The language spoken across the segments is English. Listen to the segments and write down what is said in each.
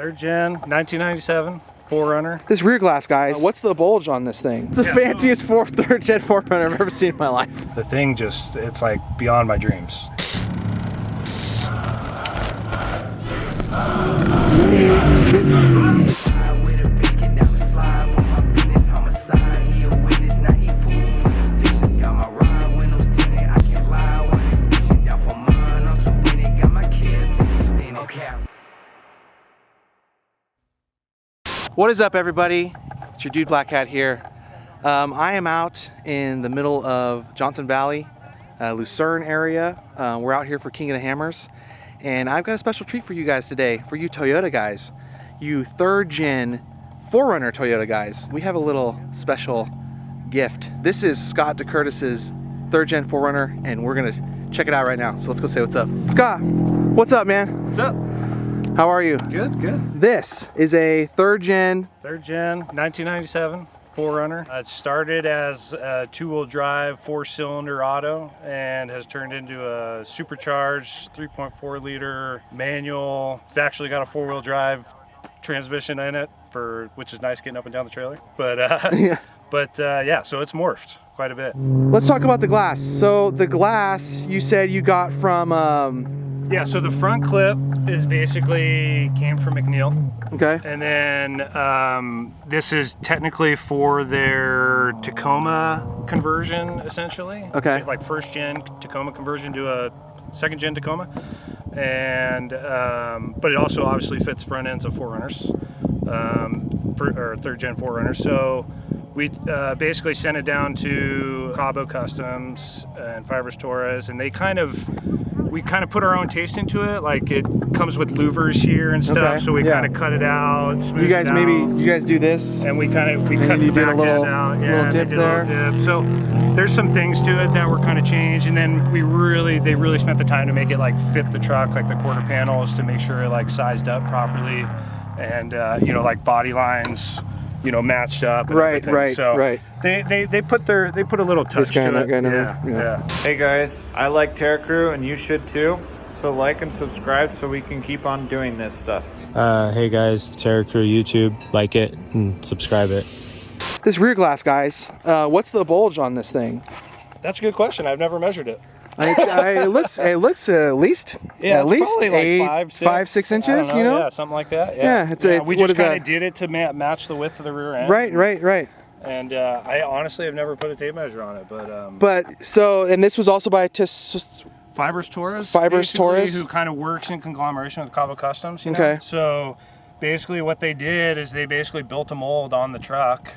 Third gen, 1997, 4Runner. This rear glass, guys, what's the bulge on this thing? It's the fanciest third gen 4Runner I've ever seen in my life. The thing just, it's like beyond my dreams. What is up, everybody? It's your dude Black Hat here. I am out in the middle of Johnson Valley, Lucerne area. We're out here for King of the Hammers, and I've got a special treat for you guys today, for you Toyota guys, you third gen 4Runner Toyota guys. We have a little special gift. This is Scott DeCurtis's third gen 4Runner, and we're gonna check it out right now. So let's go say what's up. Scott, what's up, man? What's up? How are you? Good, good. This is a third gen 1997 4Runner. It started as a two-wheel drive, 4-cylinder auto, and has turned into a supercharged 3.4 liter manual. It's actually got a 4-wheel drive transmission in it, which is nice getting up and down the trailer. But yeah, so it's morphed quite a bit. Let's talk about the glass. So the glass you said you got from yeah, so the front clip is basically came from McNeil. Okay. And then this is technically for their Tacoma conversion, essentially. Okay. Like first gen Tacoma conversion to a second gen Tacoma. And but it also obviously fits front ends of 4Runners, or third gen 4Runners. So we basically sent it down to Cabo Customs and Fibers Torres, and we kind of put our own taste into it. Like, it comes with louvers here and stuff, okay. So we kind of cut it out, smooth you guys it out. Maybe you guys do this, and we cut the did back a little, end out. little dip there. So there's some things to it that were kind of changed, and then they really spent the time to make it like fit the truck, like the quarter panels, to make sure it like sized up properly, and you know, like body lines, you know, matched up. And right, everything. right, so right. They put a little touch to it. Yeah. Hey guys, I like Terra Crew and you should too. So like and subscribe so we can keep on doing this stuff. Hey guys, Terra Crew YouTube, like it and subscribe it. This rear glass, guys, what's the bulge on this thing? That's a good question. I've never measured it. It looks at least probably like 5-6 inches, you know? Yeah, something like that. We just kind of did it to match the width of the rear end. Right. And I honestly have never put a tape measure on it, and this was also by Fibers Torres, who kind of works in conglomeration with Cabo Customs. You know? Okay. So basically, what they did is they basically built a mold on the truck,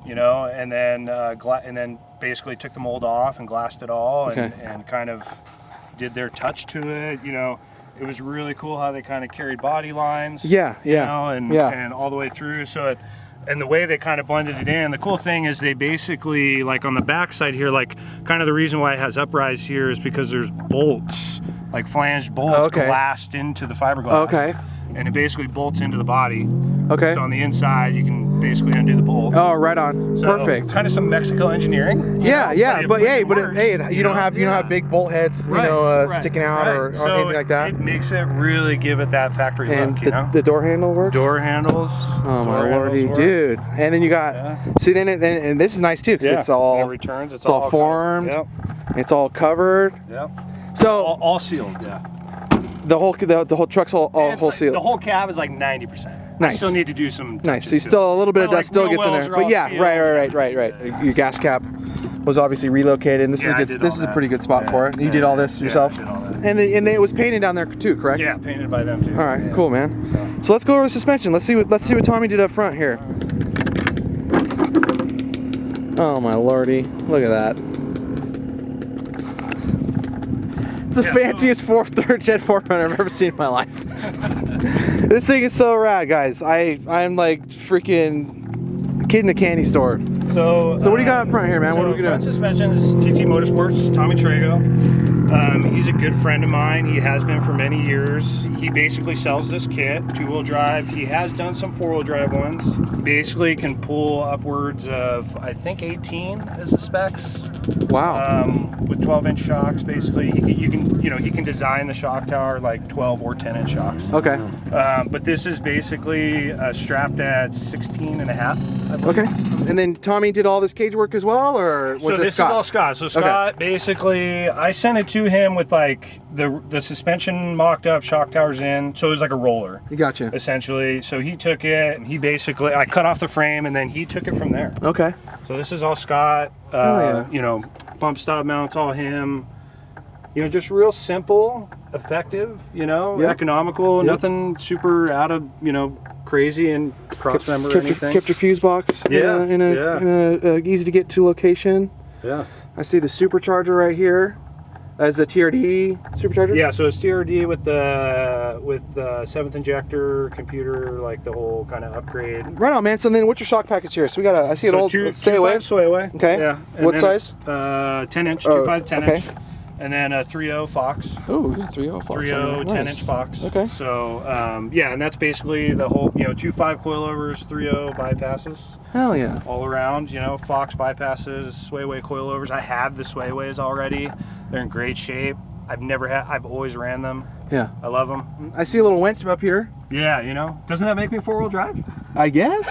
you know, and then basically took the mold off and glassed it all, and kind of did their touch to it. You know, it was really cool how they kind of carried body lines. You know, and all the way through. So and the way they kind of blended it in, the cool thing is they basically, like on the back side here, like kind of the reason why it has uprise here is because there's bolts, like flanged bolts glassed into the fiberglass. Okay. And it basically bolts into the body. Okay. So on the inside, you can basically undo the bolt. Oh, right on. So perfect. Kind of some Mexico engineering. But you don't have big bolt heads, sticking out or anything like that. It makes it really give it that factory look. The door handle works. Door handles. Oh my lordy, dude! And then you got and this is nice too because it's all it returns. It's all formed. Yep. It's all covered. Yep. So all sealed. Yeah. The whole truck's all whole sealed. The whole cab is like 90%. Nice. I still need to do some. Nice. So you still a little bit of dust still gets in there. But yeah, right. Your gas cap was obviously relocated, and this is a pretty good spot for it. You did all this yourself. I did all that. And it was painted down there too, correct? Yeah, painted by them too. All right, cool, man. So let's go over the suspension. Let's see what Tommy did up front here. Oh my lordy, look at that. It's the fanciest third gen 4Runner I've ever seen in my life. This thing is so rad, guys. I'm like freaking kid in a candy store. So what do you got up front here, man? What are we doing? Front suspension is TT Motorsports, Tommy Trago. He's a good friend of mine. He has been for many years. He basically sells this kit, 2-wheel drive. He has done some 4-wheel drive ones. Basically can pull upwards of, I think 18 is the specs. Wow. With 12-inch shocks, basically. He can design the shock tower like 12 or 10-inch shocks. Okay. But this is basically strapped at 16 and a half. Okay. And then Tommy did all this cage work as well, or was So this this Scott? is all Scott. So Scott, basically, I sent it to him with like the suspension mocked up, shock towers in. So it was like a roller. You gotcha. Essentially. So he took it and he basically, I cut off the frame and then he took it from there. Okay. So this is all Scott. Yeah. You know, bump stop mounts, all him. You know, just real simple, effective, you know, Yep. economical, Yep. nothing super out of, you know, crazy and cross member or anything. Kept your fuse box Yeah, in a easy to get to location. Yeah. I see the supercharger right here as a TRD supercharger. Yeah, so it's TRD with the 7th injector computer, like the whole kind of upgrade. Right on, man. So then, what's your shock package here? So we got I see an old stay away. Sway away. Okay. Yeah. And What then size? 10 inch, Oh, 2.5, 10 okay. inch. And then a 3.0 Fox. Oh, we got 3.0 Fox. 3.0 Nice. 10-inch Fox. Okay. So yeah, and that's basically the whole, you know, 2.5 coilovers, 3.0 bypasses Hell yeah. all around. You know, Fox bypasses, sway-away coilovers. I had the sway-aways already. They're in great shape. I've always ran them. Yeah. I love them. I see a little winch up here. Yeah, you know, doesn't that make me 4-wheel drive? I guess.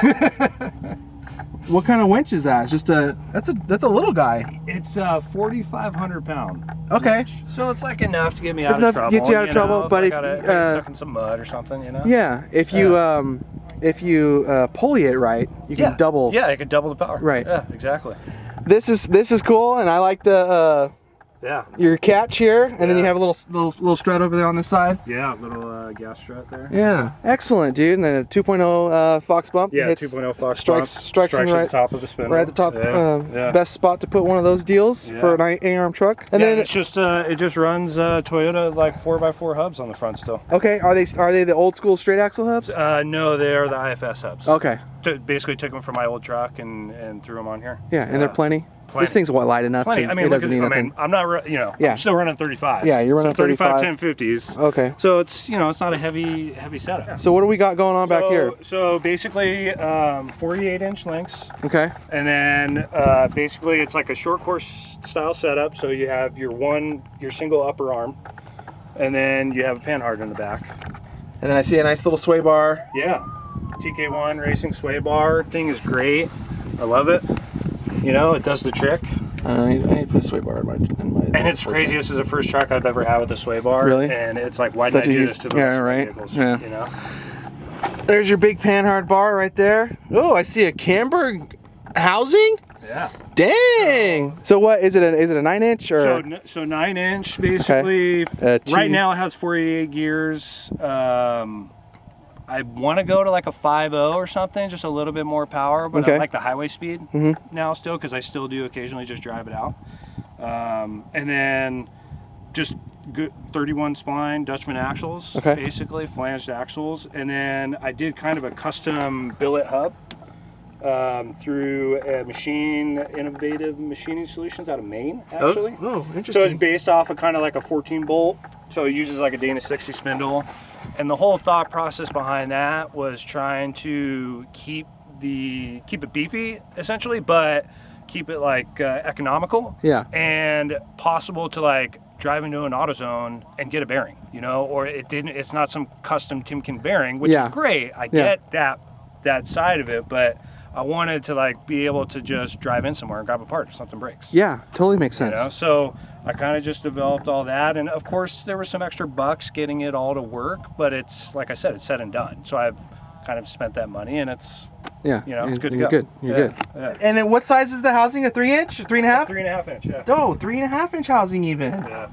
What kind of winch is that? It's just that's a little guy. It's a 4,500 pound. Okay. winch. So it's like enough to get me out Enough of to trouble. get you out of trouble, know, but if if, I get stuck in some mud or something, you know. Yeah. If you pulley it right, you can double. Yeah, I could double the power. Right. Yeah, exactly. This is cool, and I like the Yeah. your catch here, and then you Yeah. have a little strut over there on this side. Yeah, little gas strut there. Yeah, excellent, dude. And then a 2.0 Fox bump. Yeah, hits, 2.0 Fox strikes at right, the top of the spindle. right at the top. Yeah. Best spot to put one of those deals Yeah. for an ARM truck. And Yeah, then it's just it just runs Toyota like 4x4 hubs on the front still. okay, are they the old school straight axle hubs? No, they are the IFS hubs. Okay. Basically took them from my old truck and threw them on here. Yeah, and they're plenty. This thing's light enough. Plenty. To, I mean, it look doesn't at, need I nothing. mean, I'm not, Yeah. I'm still running 35s. Yeah, you're running so 35 35. 1050s. Okay. So it's, it's not a heavy setup. So what do we got going on back here? So basically 48-inch lengths. Okay. And then basically it's like a short course style setup. So you have your single upper arm, and then you have a panhard in the back. And then I see a nice little sway bar. Yeah, TK1 racing sway bar. Thing is great. I love it. It does the trick. I need to put a sway bar in my. And it's crazy. This is the first truck I've ever had with a sway bar. Really? And it's like, why did I do this to the rest of the right. vehicles? Yeah. There's your big panhard bar right there. Oh, I see a camber housing. Yeah. Dang. So what is it? Is it a 9-inch or? So 9-inch basically. Okay. Right now it has 48 gears. I want to go to like a 5.0 or something, just a little bit more power, but I like the highway speed now still, because I still do occasionally just drive it out. And then just good 31 spline Dutchman axles, basically flanged axles. And then I did kind of a custom billet hub through a Innovative Machining Solutions out of Maine, actually. Oh, interesting. So it's based off of kind of like a 14 bolt. So it uses like a Dana 60 spindle. And the whole thought process behind that was trying to keep it beefy, essentially, but keep it like economical. Yeah. And possible to like drive into an AutoZone and get a bearing, or it's not some custom Timken bearing, which is great. I get that side of it, but I wanted to like be able to just drive in somewhere and grab a part if something breaks. Yeah, totally makes sense. So I kind of just developed all that, and of course there were some extra bucks getting it all to work, but it's like I said, it's said and done. So I've kind of spent that money, and it's it's good to go. You're good. Yeah. And then what size is the housing? A 3-inch or 3.5? 3.5 inch. Yeah. Oh, 3.5-inch housing even. Yeah.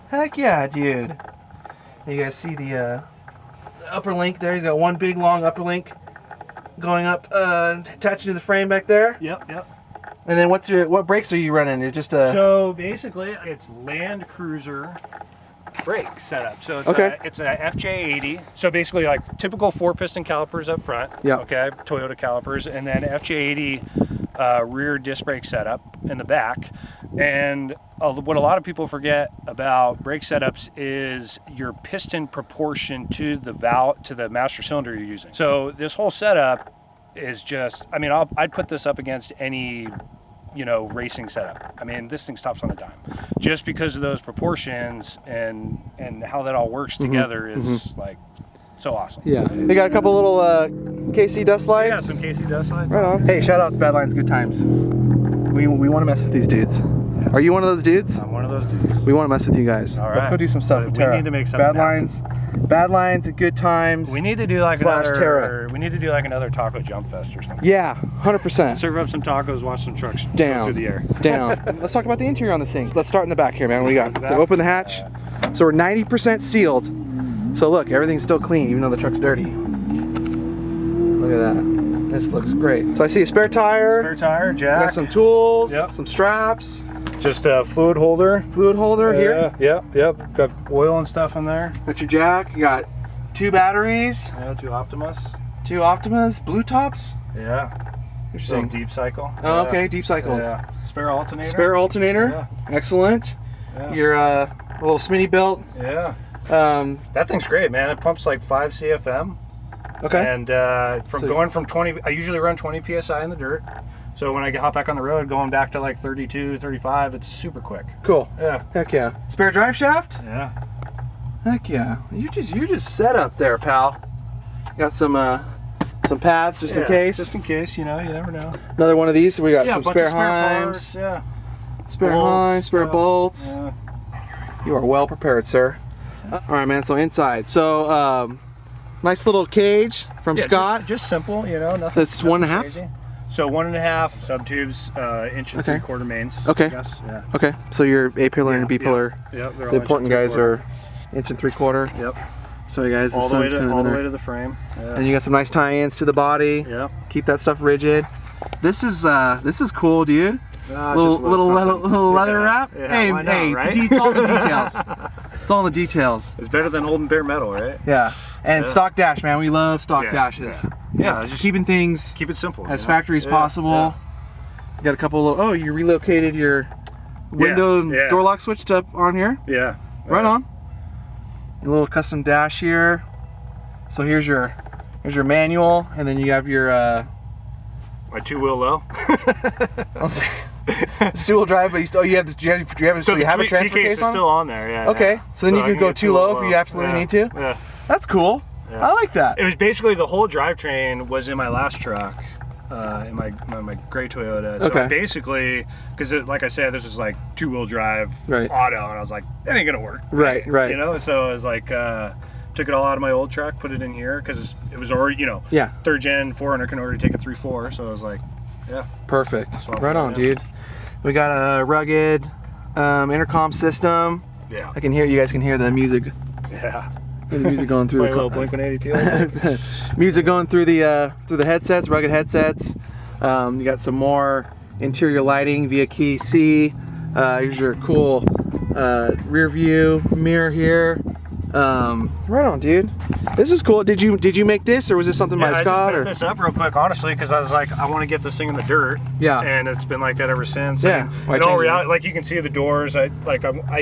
Heck yeah, dude. You guys see the upper link there? He's got one big long upper link going up, attaching to the frame back there. Yep. And then what brakes are you running? You're just So basically, it's Land Cruiser brake setup. So it's a FJ80. So basically, like typical 4-piston calipers up front. Yeah. Okay. Toyota calipers, and then FJ80 rear disc brake setup in the back. And what a lot of people forget about brake setups is your piston proportion to the valve, to the master cylinder you're using. So this whole setup is just, I mean, I'd put this up against any, you know, racing setup. I mean, this thing stops on a dime, just because of those proportions and how that all works together is like so awesome. Yeah. They got a couple little KC dust lights. Yeah, some KC dust lights. Right on. Hey, shout out to Badlands Good Times. We want to mess with these dudes. Are you one of those dudes? I'm one of those dudes. We want to mess with you guys. All right. Let's go do some stuff with Terra. We need to make something Badlands at Good Times. We need to do like Terra. We need to do like another taco jump fest or something. Yeah, 100%. Serve up some tacos, watch some trucks Down. go through the air. Down. Let's talk about the interior on this thing. Let's start in the back here, man. What do you got? So open the hatch. So we're 90% sealed. So look, everything's still clean, even though the truck's dirty. Look at that. This looks great. So I see a spare tire. Spare tire, jack. Got some tools. Yep. Some straps. Just a fluid holder. Fluid holder here. Yep. Got oil and stuff in there. Got your jack. You got 2 batteries. Yeah, 2 Optimus. 2 Optimas. Blue tops. Yeah. Interesting. Little deep cycle. Oh, okay. Deep cycles. Yeah. Spare alternator. Spare alternator. Yeah. Excellent. Yeah. Your little Smitty belt. Yeah. That thing's great, man. It pumps like 5 CFM. Okay. And going from 20, I usually run 20 PSI in the dirt. So when I hop back on the road, going back to like 32, 35, it's super quick. Cool. Yeah. Heck yeah. Spare drive shaft? Yeah. Heck yeah. You're just set up there, pal. Got some pads just in case. Just in case, you know, you never know. Another one of these. We got some spare parts, Heims. Spare Heims, spare bolts. Yeah. You are well prepared, sir. All right, man. So inside. So nice little cage from Scott. Just simple, you know. Nothing. That's 1.5. Crazy. So 1.5 sub-tubes, inch and 3/4 mains. Okay. I guess. Yeah. Okay. So your A pillar and B pillar. Yep. The important guys are 1 3/4. Yep. Sorry guys, all the way to the frame. Yeah. And you got some nice tie-ins to the body. Yep. Keep that stuff rigid. This is cool, dude. Little leather wrap. Yeah, hey, why not, right? It's all the details. It's all the details. It's better than old and bare metal, right? Yeah. And stock dash, man. We love stock dashes. Yeah. Just keeping things keep it simple as factory as possible. Yeah. You got a couple of, oh, you relocated your window and door lock switch up on here. Yeah. Right on. A little custom dash here. So here's your manual, and then you have your my 2-wheel low. I'll say it's 2-wheel drive, but you have a transfer case is still on there. Yeah. Okay, so then you can go too low if you absolutely need to. Yeah. That's cool. Yeah. I like that. It was basically the whole drivetrain was in my last truck, in my gray Toyota. So basically, because like I said, this was like 2-wheel drive auto, and I was like, that ain't gonna work. Right. You know, so it was like. Took it all out of my old truck, put it in here because it was already, you know, 3rd gen 4Runner can already take a 3.4, so I was like, yeah. Perfect. Right on, dude. We got a rugged intercom system. Yeah. I can hear, you guys can hear the music. Yeah. The music going through the little Blink-182. Music going through the headsets, rugged headsets. You got some more interior lighting via key C. Here's your cool rear view mirror here. Right on, dude. This is cool. Did you make this, or was this something by Scott? I just picked this up real quick, honestly, because I was like, I want to get this thing in the dirt. Yeah. And it's been like that ever since. Yeah. In all reality, like you can see the doors. I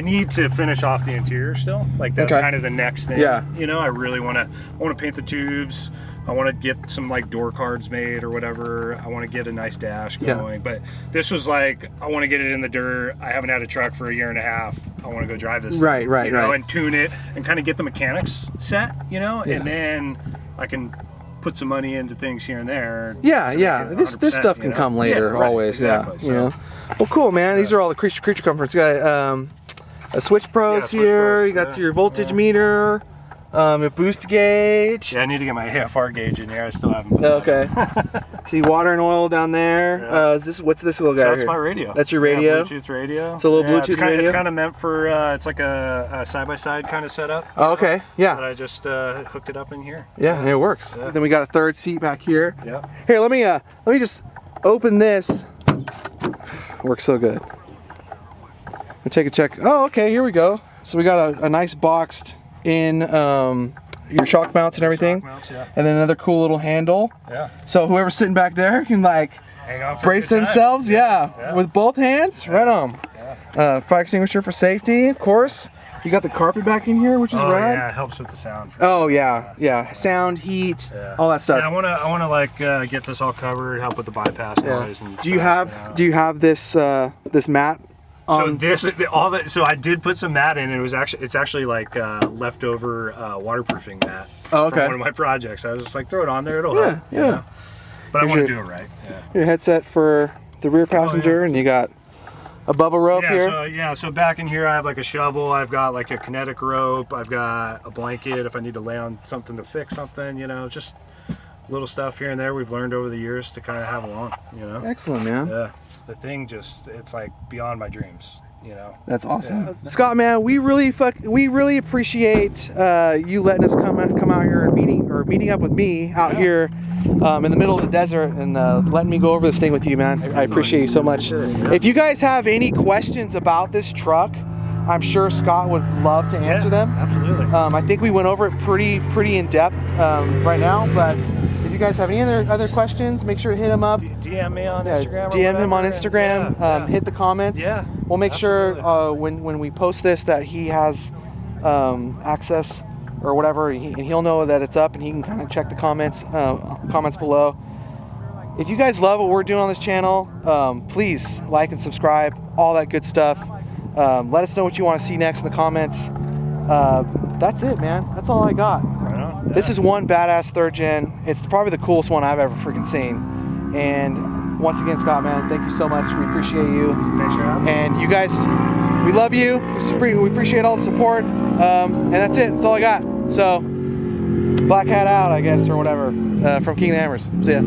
need to finish off the interior still. Like that's kind of the next thing. Yeah. You know, I really want to paint the tubes. I want to get some like door cards made or whatever. I want to get a nice dash going. But this was like, I want to get it in the dirt. I haven't had a truck for a 1.5 years. I want to go drive this thing, you know, and tune it and kind of get the mechanics set, you know, and then I can put some money into things here and there. Yeah. This stuff can come later, always. Exactly. Yeah. You know. Well, cool, man. These are all the creature comforts. You got a switch pros here. You got your voltage meter. A boost gauge. Yeah, I need to get my AFR gauge in here. I still haven't. Okay. See water and oil down there. Yeah. What's this little guy here? That's my radio. That's your radio? Yeah, Bluetooth radio. It's a little Bluetooth radio? It's kind of meant for, it's like a side-by-side kind of setup. Oh, okay. Yeah. But I just hooked it up in here. Yeah, and it works. Yeah. Then we got a 3rd seat back here. Yeah. Here, let me just open this. Works so good. We'll take a check. Oh, okay, here we go. So we got a nice boxed in your shock mounts and everything, and then another cool little handle. Yeah. So whoever's sitting back there can like Hang on for brace a good time. themselves, yeah, with both hands, right on. Fire extinguisher for safety, of course. You got the carpet back in here, which is rad. Yeah, it helps with the sound. Oh yeah, sound, heat, all that stuff. Yeah, I wanna like get this all covered, help with the bypass noise. And do you have this this mat? So I did put some mat in, and it's actually like leftover waterproofing mat. Oh, okay. From one of my projects. I was just like, throw it on there, it'll help. Yeah. You know? But I want to your- do it right. Yeah. Your headset for the rear passenger, and you got a bubble rope here. So back in here I have like a shovel, I've got like a kinetic rope, I've got a blanket if I need to lay on something to fix something, you know, just little stuff here and there we've learned over the years to kind of have along, you know. Excellent, man. Yeah. The thing it's like beyond my dreams, you know. That's awesome. Yeah. Scott, man, we really appreciate you letting us come out here and meeting up with me out here in the middle of the desert and letting me go over this thing with you, man. I appreciate you so much. If you guys have any questions about this truck, I'm sure Scott would love to answer them. Absolutely. I think we went over it pretty in depth right now, but if you guys have any other questions, make sure to hit him up. DM me on Instagram. DM him on Instagram. Hit the comments. Yeah. We'll make sure when we post this that he has access or whatever, and he'll know that it's up, and he can kind of check the comments below. If you guys love what we're doing on this channel, please like and subscribe, all that good stuff. Let us know what you want to see next in the comments. That's it, man. That's all I got. Right on. Yeah. This is one badass third gen. It's probably the coolest one I've ever freaking seen. And once again, Scott, man, thank you so much. We appreciate you. Thanks for having me. And you guys, we love you. We appreciate all the support. And that's it. That's all I got. So, Black Hat out, I guess, or whatever. From King of the Hammers. See ya.